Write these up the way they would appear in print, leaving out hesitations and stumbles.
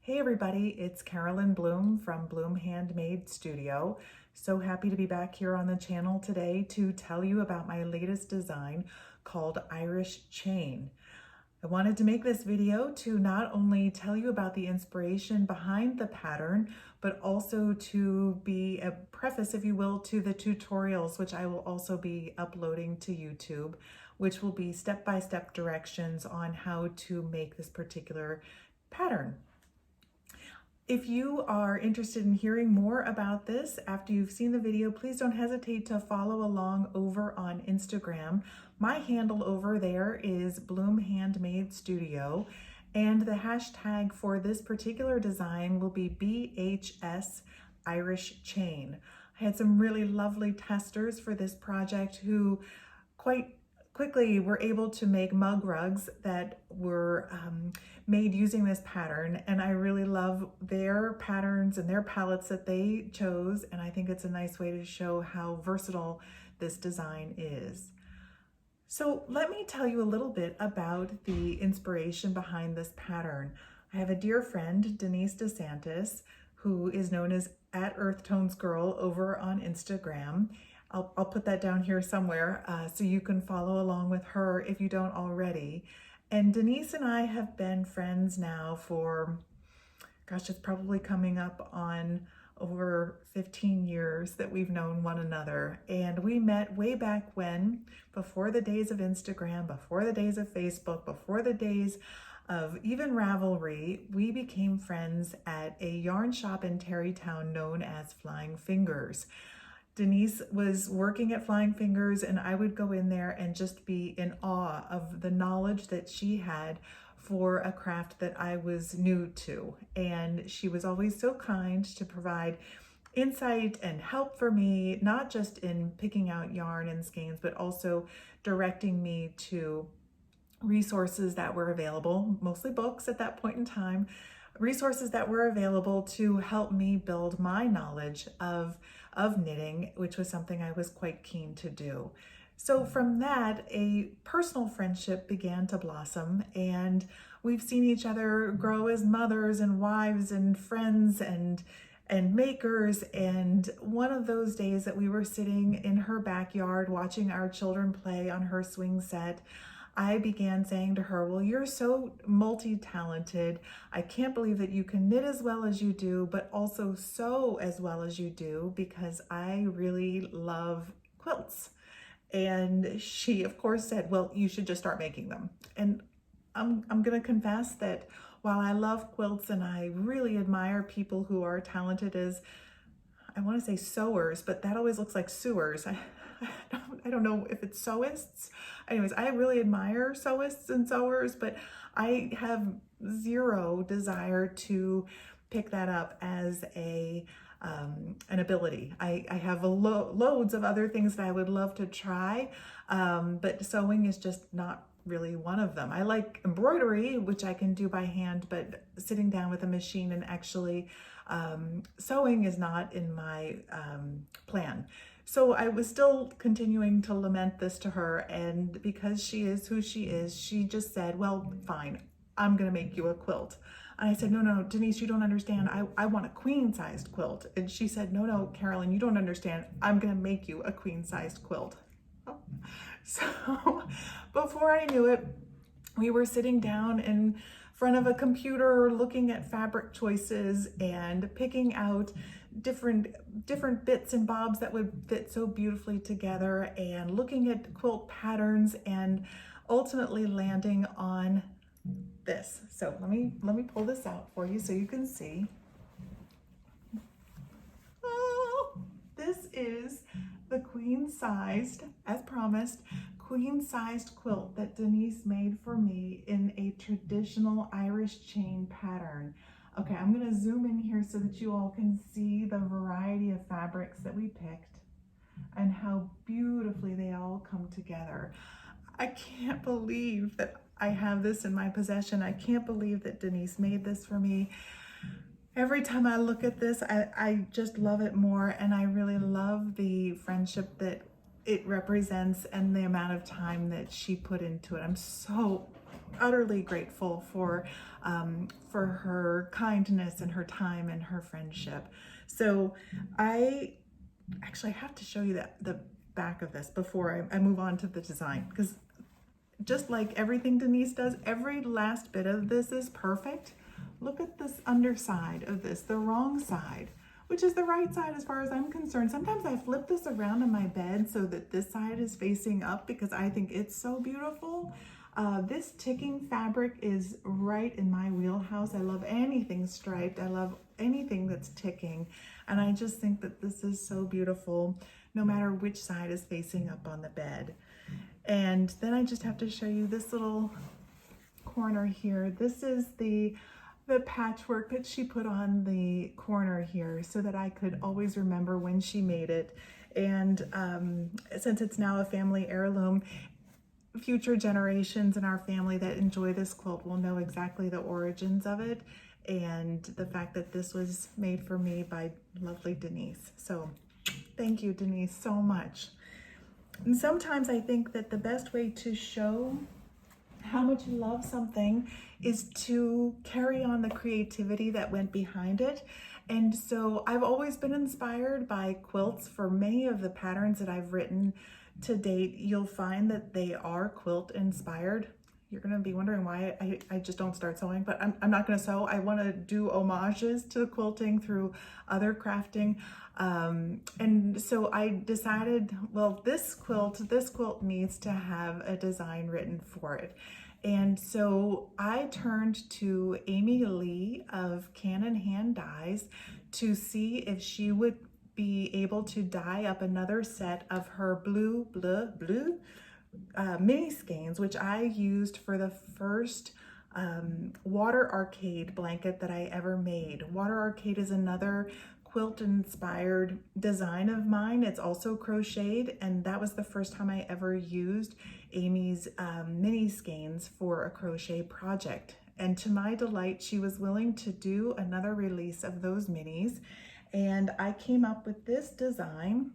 Hey everybody, it's Carolyn Bloom from Bloom Handmade Studio. So happy to be back here on the channel today to tell you about my latest design called Irish Chain. I wanted to make this video to not only tell you about the inspiration behind the pattern, but also to be a preface, if you will, to the tutorials, which I will also be uploading to YouTube, which will be step-by-step directions on how to make this particular pattern. If you are interested in hearing more about this after you've seen the video, please don't hesitate to follow along over on Instagram. My handle over there is Bloom Handmade Studio, and the hashtag for this particular design will be BHS Irish Chain. I had some really lovely testers for this project who quite quickly were able to make mug rugs that were made using this pattern, and I really love their patterns and their palettes that they chose, and I think it's a nice way to show how versatile this design is. So let me tell you a little bit about the inspiration behind this pattern. I have a dear friend, Denise De Santis, who is known as @EarthTonesGirl over on Instagram. I'll put that down here somewhere so you can follow along with her if you don't already. And Denise and I have been friends now for, gosh, it's probably coming up on over 15 years that we've known one another. And we met way back when, before the days of Instagram, before the days of Facebook, before the days of even Ravelry. We became friends at a yarn shop in Terrytown known as Flying Fingers. Denise was working at Flying Fingers, and I would go in there and just be in awe of the knowledge that she had for a craft that I was new to. And she was always so kind to provide insight and help for me, not just in picking out yarn and skeins, but also directing me to resources that were available, mostly books at that point in time, resources that were available to help me build my knowledge of knitting, which was something I was quite keen to do. So from that, a personal friendship began to blossom, and we've seen each other grow as mothers and wives and friends and makers. And one of those days that we were sitting in her backyard watching our children play on her swing set, I began saying to her, well, you're so multi-talented. I can't believe that you can knit as well as you do, but also sew as well as you do, because I really love quilts. And she, of course, said, well, you should just start making them. And I'm going to confess that while I love quilts and I really admire people who are talented as, I want to say sewers, but that always looks like sewers. I don't know if it's sewists. Anyways, I really admire sewists and sewers, but I have zero desire to pick that up as an ability. I have loads of other things that I would love to try, but sewing is just not really one of them. I like embroidery, which I can do by hand, but sitting down with a machine and actually sewing is not in my plan. So I was still continuing to lament this to her, and because she is who she is, she just said, well, fine, I'm gonna make you a quilt. And I said, no, Denise, you don't understand. I want a queen-sized quilt. And she said, no, Carolyn, you don't understand. I'm gonna make you a queen-sized quilt. So before I knew it, we were sitting down in front of a computer looking at fabric choices and picking out different bits and bobs that would fit so beautifully together, and looking at quilt patterns, and ultimately landing on this. So let me pull this out for you so you can see. Oh, this is the queen-sized, as promised, queen-sized quilt that Denise made for me in a traditional Irish chain pattern. Okay, I'm gonna zoom in here so that you all can see the variety of fabrics that we picked and how beautifully they all come together. I can't believe that I have this in my possession. I can't believe that Denise made this for me. Every time I look at this, I just love it more, and I really love the friendship that it represents and the amount of time that she put into it. I'm so utterly grateful for her kindness and her time and her friendship. So I actually have to show you the back of this before I move on to the design, because just like everything Denise does, every last bit of this is perfect. Look at this underside of this, the wrong side, which is the right side as far as I'm concerned. Sometimes I flip this around in my bed so that this side is facing up because I think it's so beautiful. This ticking fabric is right in my wheelhouse. I love anything striped. I love anything that's ticking. And I just think that this is so beautiful, no matter which side is facing up on the bed. And then I just have to show you this little corner here. This is the patchwork that she put on the corner here so that I could always remember when she made it. And since it's now a family heirloom, future generations in our family that enjoy this quilt will know exactly the origins of it and the fact that this was made for me by lovely Denise. So thank you, Denise, so much. And sometimes I think that the best way to show how much you love something is to carry on the creativity that went behind it. And so I've always been inspired by quilts. For many of the patterns that I've written to date, you'll find that they are quilt inspired. You're gonna be wondering why I just don't start sewing, but I'm not gonna sew. I wanna do homages to quilting through other crafting. And so I decided, well, this quilt needs to have a design written for it. And so I turned to Amy Lee of CanonHandDyes to see if she would be able to dye up another set of her blue mini skeins, which I used for the first Water Arcade blanket that I ever made. Water Arcade is another quilt inspired design of mine. It's also crocheted, and that was the first time I ever used Amy's mini skeins for a crochet project. And to my delight, she was willing to do another release of those minis. And I came up with this design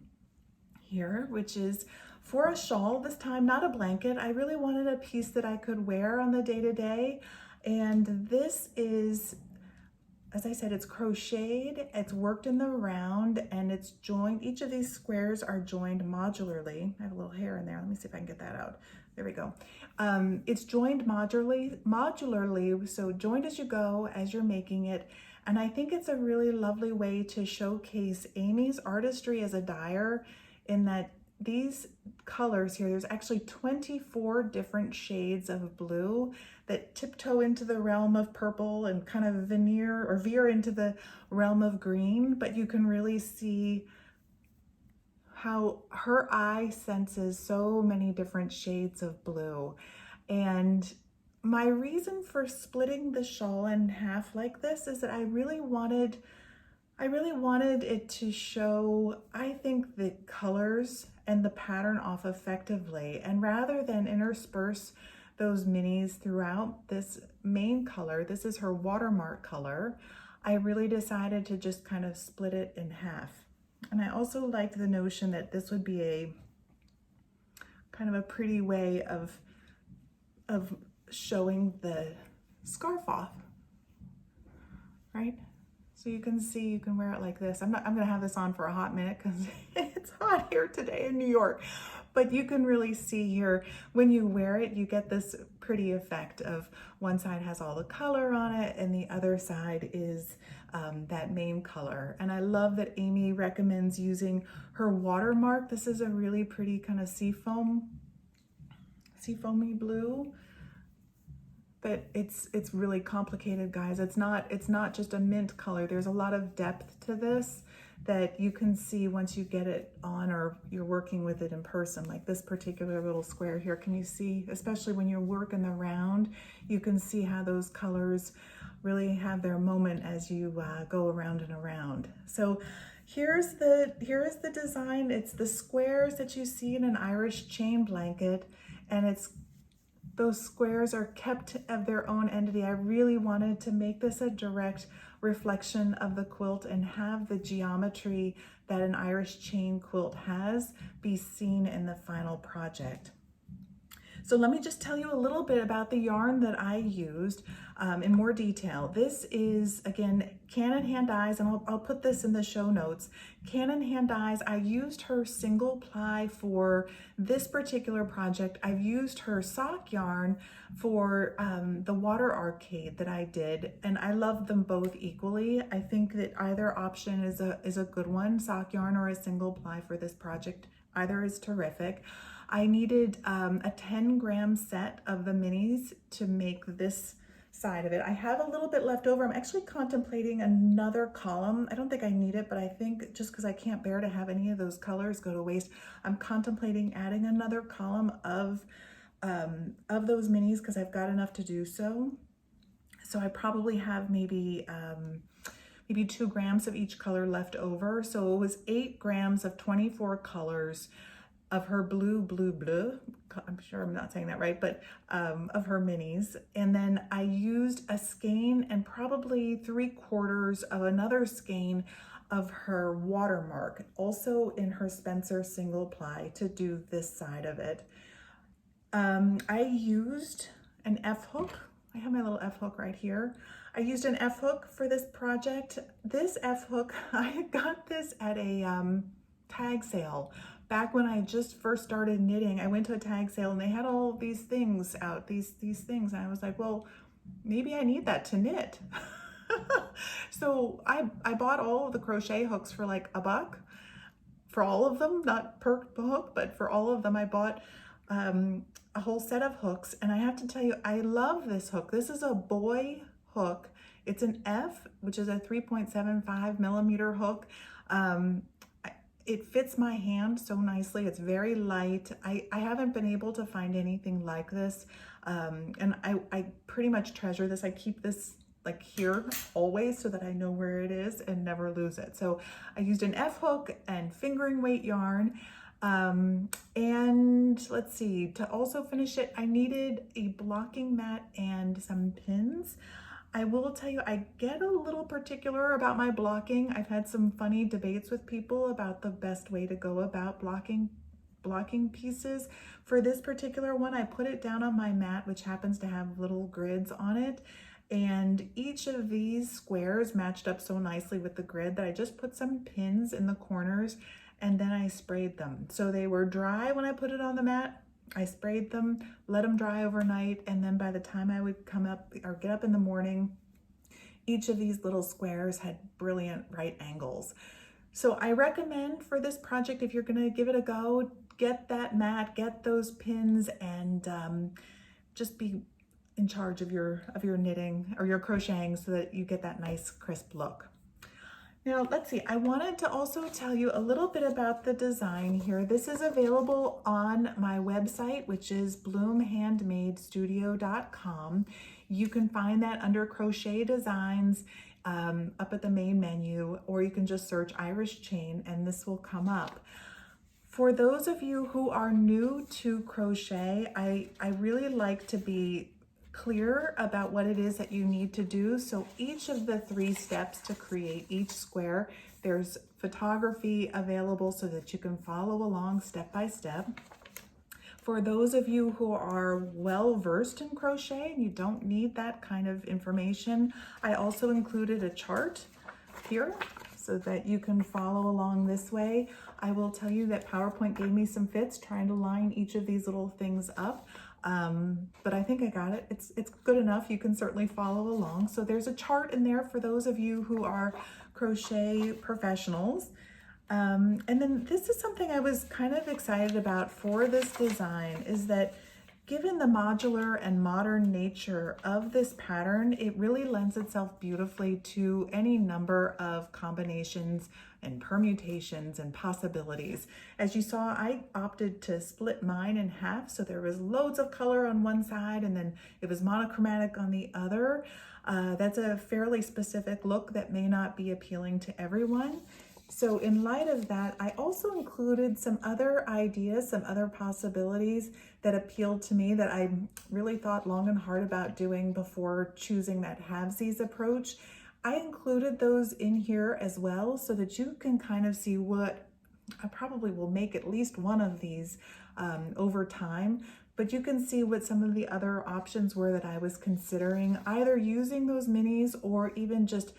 here, which is for a shawl, this time not a blanket. I really wanted a piece that I could wear on the day-to-day. And this is, as I said, it's crocheted, it's worked in the round, and it's joined. Each of these squares are joined modularly. I have a little hair in there. Let me see if I can get that out. There we go. It's joined modularly, so joined as you go, as you're making it. And I think it's a really lovely way to showcase Amy's artistry as a dyer, in that these colors here, there's actually 24 different shades of blue that tiptoe into the realm of purple and kind of veer into the realm of green, but you can really see how her eye senses so many different shades of blue. And my reason for splitting the shawl in half like this is that I really wanted it to show, I think, the colors and the pattern off effectively. And rather than intersperse those minis throughout this main color, this is her watermark color, I really decided to just kind of split it in half. And I also liked the notion that this would be a kind of a pretty way of showing the scarf off, right? So you can see, you can wear it like this. I'm gonna have this on for a hot minute because it's hot here today in New York. But you can really see here, when you wear it, you get this pretty effect of one side has all the color on it and the other side is that main color. And I love that Amy recommends using her watermark. This is a really pretty kind of seafoamy blue. But it's really complicated, guys. It's not just a mint color. There's a lot of depth to this that you can see once you get it on or you're working with it in person. Like this particular little square here, can you see, especially when you're working the round, you can see how those colors really have their moment as you go around and around. So here's the design. It's the squares that you see in an Irish chain blanket, and those squares are kept of their own entity. I really wanted to make this a direct reflection of the quilt and have the geometry that an Irish chain quilt has be seen in the final project. So let me just tell you a little bit about the yarn that I used in more detail. This is, again, CanonHandDyes, and I'll put this in the show notes. CanonHandDyes, I used her single ply for this particular project. I've used her sock yarn for the water arcade that I did, and I love them both equally. I think that either option is a good one, sock yarn or a single ply for this project. Either is terrific. I needed a 10-gram set of the minis to make this side of it. I have a little bit left over. I'm actually contemplating another column. I don't think I need it, but I think just because I can't bear to have any of those colors go to waste, I'm contemplating adding another column of those minis because I've got enough to do so. So I probably have maybe 2 grams of each color left over. So it was 8 grams of 24 colors of her blue, I'm sure I'm not saying that right, but of her minis. And then I used a skein and probably 3/4 of another skein of her watermark, also in her Spencer single ply, to do this side of it. I used an F hook. I have my little F hook right here. I used an F hook for this project. This F hook, I got this at a tag sale. Back when I just first started knitting, I went to a tag sale and they had all these things out, these things. And I was like, well, maybe I need that to knit. So I bought all of the crochet hooks for like $1 for all of them, not per hook, but for all of them. I bought a whole set of hooks, and I have to tell you, I love this hook. This is a boy hook. It's an F, which is a 3.75 millimeter hook. It fits my hand so nicely. It's very light. I haven't been able to find anything like this. And I pretty much treasure this. I keep this like here always so that I know where it is and never lose it. So I used an F hook and fingering weight yarn. And let's see, to also finish it, I needed a blocking mat and some pins. I will tell you, I get a little particular about my blocking. I've had some funny debates with people about the best way to go about blocking pieces. For this particular one, I put it down on my mat, which happens to have little grids on it. And each of these squares matched up so nicely with the grid that I just put some pins in the corners and then I sprayed them. So they were dry when I put it on the mat. I sprayed them, let them dry overnight, and then by the time I would come up or get up in the morning, each of these little squares had brilliant right angles. So I recommend for this project, if you're gonna give it a go, get that mat, get those pins, and just be in charge of your knitting or your crocheting so that you get that nice crisp look. Now, let's see, I wanted to also tell you a little bit about the design here. This is available on my website, which is bloomhandmadestudio.com. You can find that under crochet designs up at the main menu, or you can just search Irish chain and this will come up. For those of you who are new to crochet, I really like to be clear about what it is that you need to do. So each of the 3 steps to create each square, there's photography available so that you can follow along step by step. For those of you who are well versed in crochet and you don't need that kind of information, I also included a chart here so that you can follow along this way. I will tell you that PowerPoint gave me some fits trying to line each of these little things up. But I think I got it. It's good enough. You can certainly follow along. So there's a chart in there for those of you who are crochet professionals. And then this is something I was kind of excited about for this design, is that given the modular and modern nature of this pattern, it really lends itself beautifully to any number of combinations and permutations and possibilities. As you saw, I opted to split mine in half, so there was loads of color on one side and then it was monochromatic on the other. That's a fairly specific look that may not be appealing to everyone. So in light of that, I also included some other ideas, some other possibilities that appealed to me that I really thought long and hard about doing before choosing that halvesies approach. I included those in here as well so that you can kind of see what I probably will make at least one of these over time. but you can see what some of the other options were that I was considering, either using those minis or even just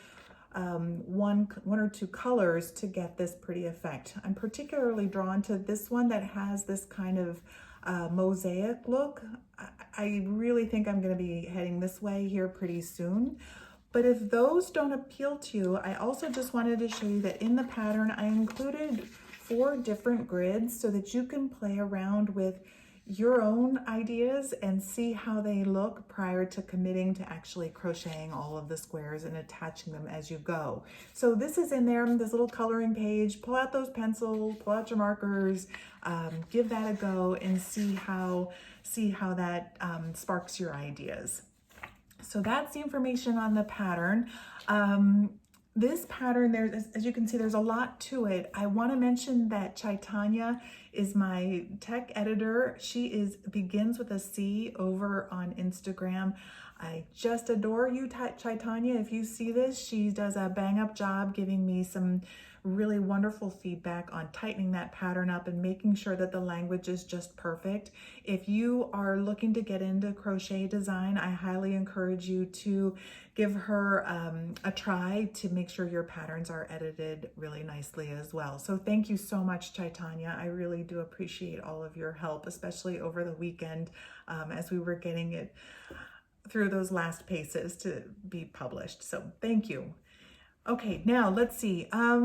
one or two colors to get this pretty effect. I'm particularly drawn to this one that has this kind of mosaic look. I really think I'm going to be heading this way here pretty soon. But if those don't appeal to you, I also just wanted to show you that in the pattern I included 4 different grids so that you can play around with your own ideas and see how they look prior to committing to actually crocheting all of the squares and attaching them as you go. So this is in there, this little coloring page. Pull out those pencils, pull out your markers, give that a go and see how that sparks your ideas. So that's the information on the pattern. This pattern, as you can see, there's a lot to it. I want to mention that Chaitanya is my tech editor. She begins with a C over on Instagram. I just adore you, Chaitanya. If you see this, she does a bang up job giving me some really wonderful feedback on tightening that pattern up and making sure that the language is just perfect. If you are looking to get into crochet design, I highly encourage you to give her a try to make sure your patterns are edited really nicely as well. So thank you so much, Chaitanya. I really do appreciate all of your help, especially over the weekend as we were getting it through those last paces to be published. So thank you. Okay, now let's see. I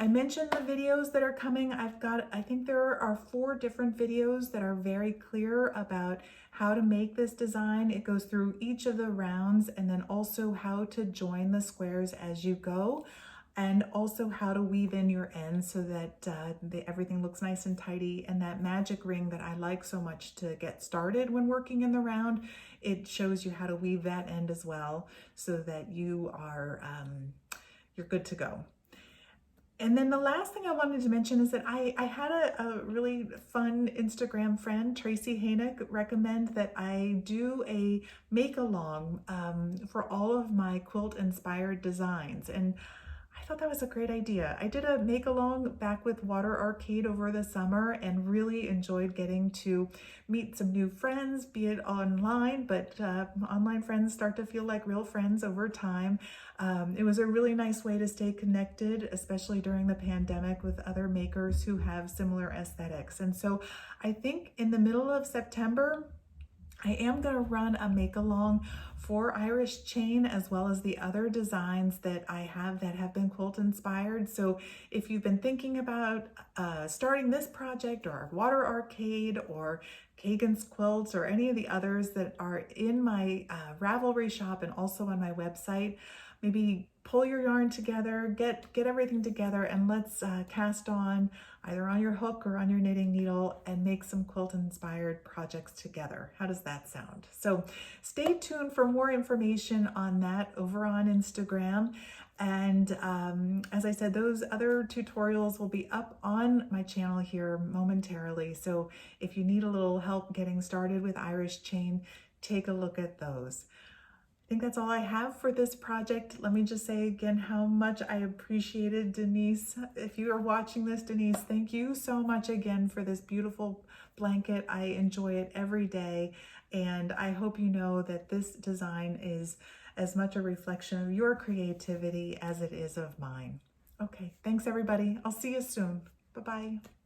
mentioned the videos that are coming. I think there are 4 different videos that are very clear about how to make this design. It goes through each of the rounds and then also how to join the squares as you go, and also how to weave in your ends so that everything looks nice and tidy. And that magic ring that I like so much to get started when working in the round, it shows you how to weave that end as well so that you are you're good to go. And then the last thing I wanted to mention is that I had a really fun Instagram friend, Tracy Haynick, recommend that I do a make-along for all of my quilt-inspired designs. And I thought that was a great idea. I did a make-along back with Water Arcade over the summer and really enjoyed getting to meet some new friends, be it online, but online friends start to feel like real friends over time. It was a really nice way to stay connected, especially during the pandemic, with other makers who have similar aesthetics. And so I think in the middle of September, I am going to run a make-along for Irish Chain as well as the other designs that I have that have been quilt inspired. So if you've been thinking about starting this project or Water Arcade or Kagan's Quilts or any of the others that are in my Ravelry shop and also on my website, maybe pull your yarn together, get everything together, and let's cast on either on your hook or on your knitting needle and make some quilt inspired projects together. How does that sound? So stay tuned for more information on that over on Instagram. And as I said, those other tutorials will be up on my channel here momentarily. So if you need a little help getting started with Irish Chain, take a look at those. I think that's all I have for this project. Let me just say again how much I appreciated Denise. If you are watching this, Denise, thank you so much again for this beautiful blanket. I enjoy it every day, and I hope you know that this design is as much a reflection of your creativity as it is of mine. Okay, thanks everybody. I'll see you soon. Bye-bye.